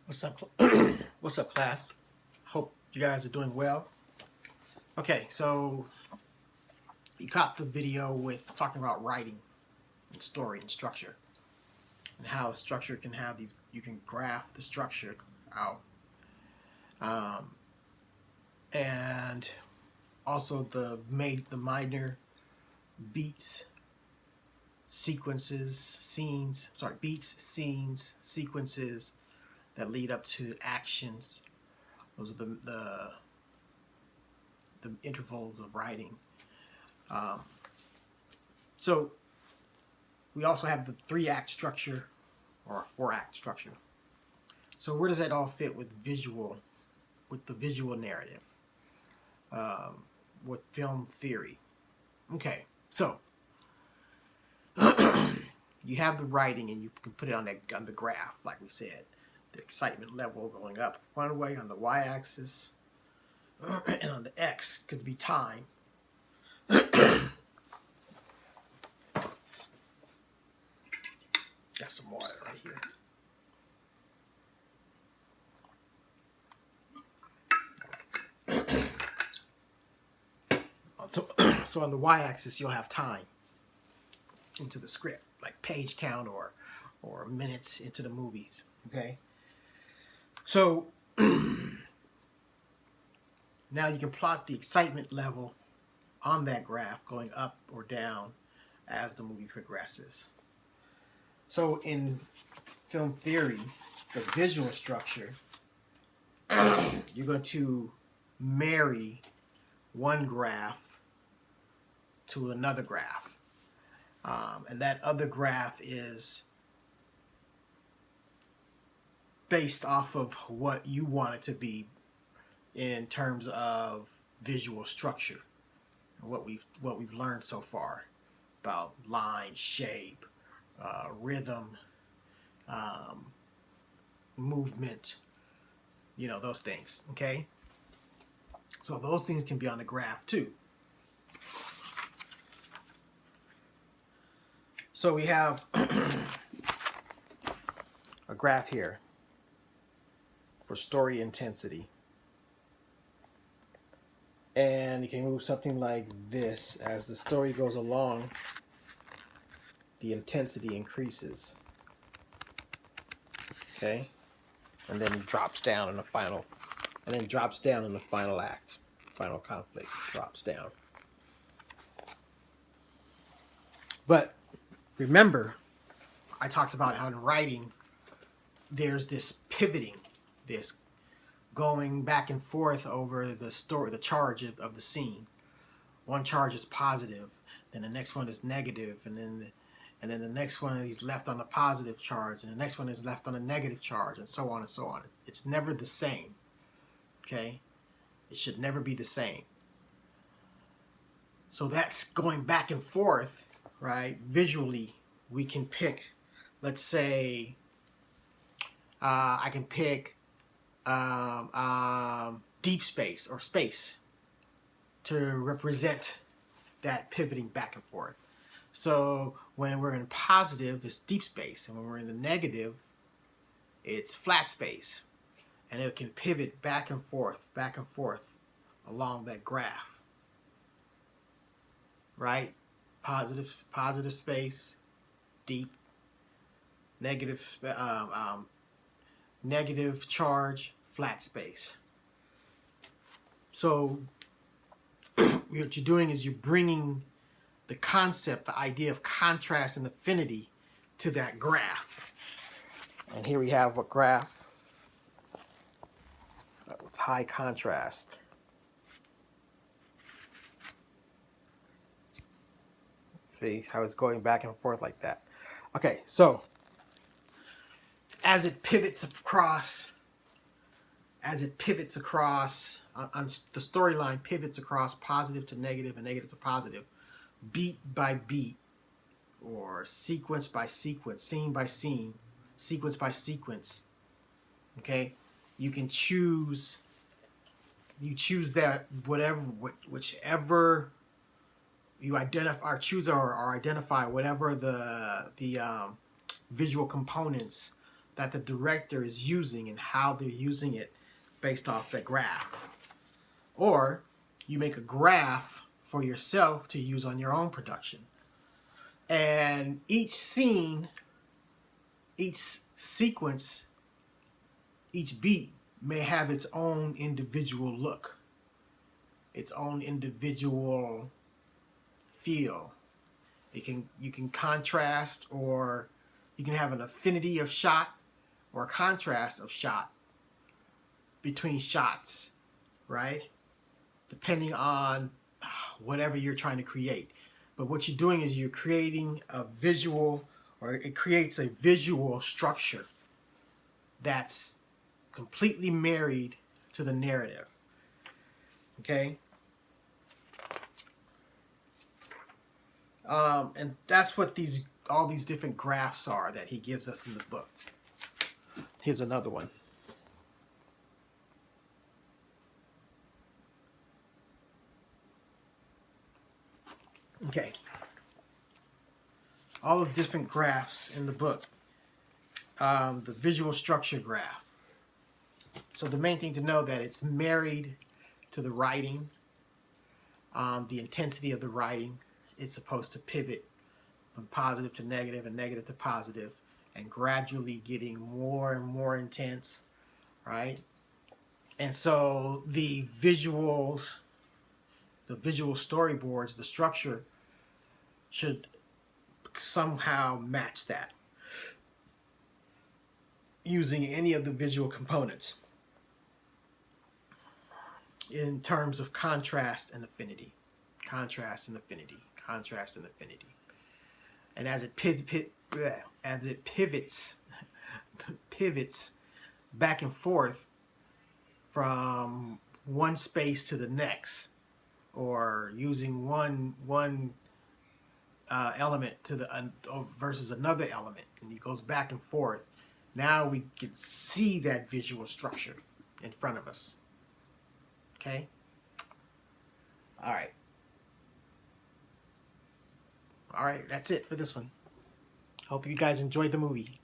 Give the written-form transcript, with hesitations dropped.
What's up? What's up, class? Hope you guys are doing well. Okay, so you caught the video with talking about writing and story and structure, and how structure can have these. You can graph the structure out, um, and also the minor beats, sequences, scenes. Sorry, beats, scenes, sequences that lead up to actions. Those are the intervals of writing. So we also have the 3-act structure or a 4-act structure. So where does that all fit with the visual narrative, with film theory? Okay, so you have the writing and you can put it on the graph, like we said. The excitement level going up one way on the y-axis, and on the x could be time. Got some water right here. So on the y-axis, you'll have time into the script, like page count or minutes into the movies. Okay. So now you can plot the excitement level on that graph going up or down as the movie progresses. So in film theory, the visual structure, you're going to marry one graph to another graph. And that other graph is based off of what you want it to be in terms of visual structure, what we've learned so far about line, shape, rhythm, movement, those things. Okay, so those things can be on the graph too. So we have a graph here for story intensity. And you can move something like this. As the story goes along, the intensity increases. Okay? And then it drops down in the final, act. Final conflict drops down. But remember, I talked about how in writing, there's this pivoting, this going back and forth over the story, the charge of the scene. One charge is positive, then the next one is negative, and then the next one is left on a positive charge, and the next one is left on a negative charge, and so on and so on. It's never the same. Okay? It should never be the same. So that's going back and forth, right? Visually, we can pick, let's say, I can pick deep space or space to represent that pivoting back and forth. So when we're in positive, it's deep space, and when we're in the negative, it's flat space, and it can pivot back and forth along that graph, right? Positive space, deep, negative charge, flat space. So what you're doing is you're bringing the concept, the idea of contrast and affinity to that graph. And here we have a graph with high contrast. See how it's going back and forth like that. Okay, so as it pivots across, on the storyline pivots across positive to negative and negative to positive, beat by beat, or sequence by sequence, scene by scene, sequence by sequence. Okay, you can choose. You choose that whichever you identify, or choose or identify whatever the visual components, that the director is using and how they're using it based off the graph. Or you make a graph for yourself to use on your own production. And each scene, each sequence, each beat may have its own individual look, its own individual feel. You can contrast, or you can have an affinity of shot or a contrast of shot between shots, right? Depending on whatever you're trying to create. But what you're doing is you're creating a visual, or it creates a visual structure that's completely married to the narrative. Okay? And that's what all these different graphs are that he gives us in the book. Here's another one. Okay. All the different graphs in the book. The visual structure graph. So the main thing to know that it's married to the writing, the intensity of the writing. It's supposed to pivot from positive to negative and negative to positive, and gradually getting more and more intense, right? And so the visuals, the visual storyboards, the structure should somehow match that using any of the visual components in terms of contrast and affinity. Contrast and affinity. Contrast and affinity. And as it pivots back and forth from one space to the next, or using one element to the versus another element, and it goes back and forth. Now we can see that visual structure in front of us. Okay? All right. All right, that's it for this one. Hope you guys enjoyed the movie.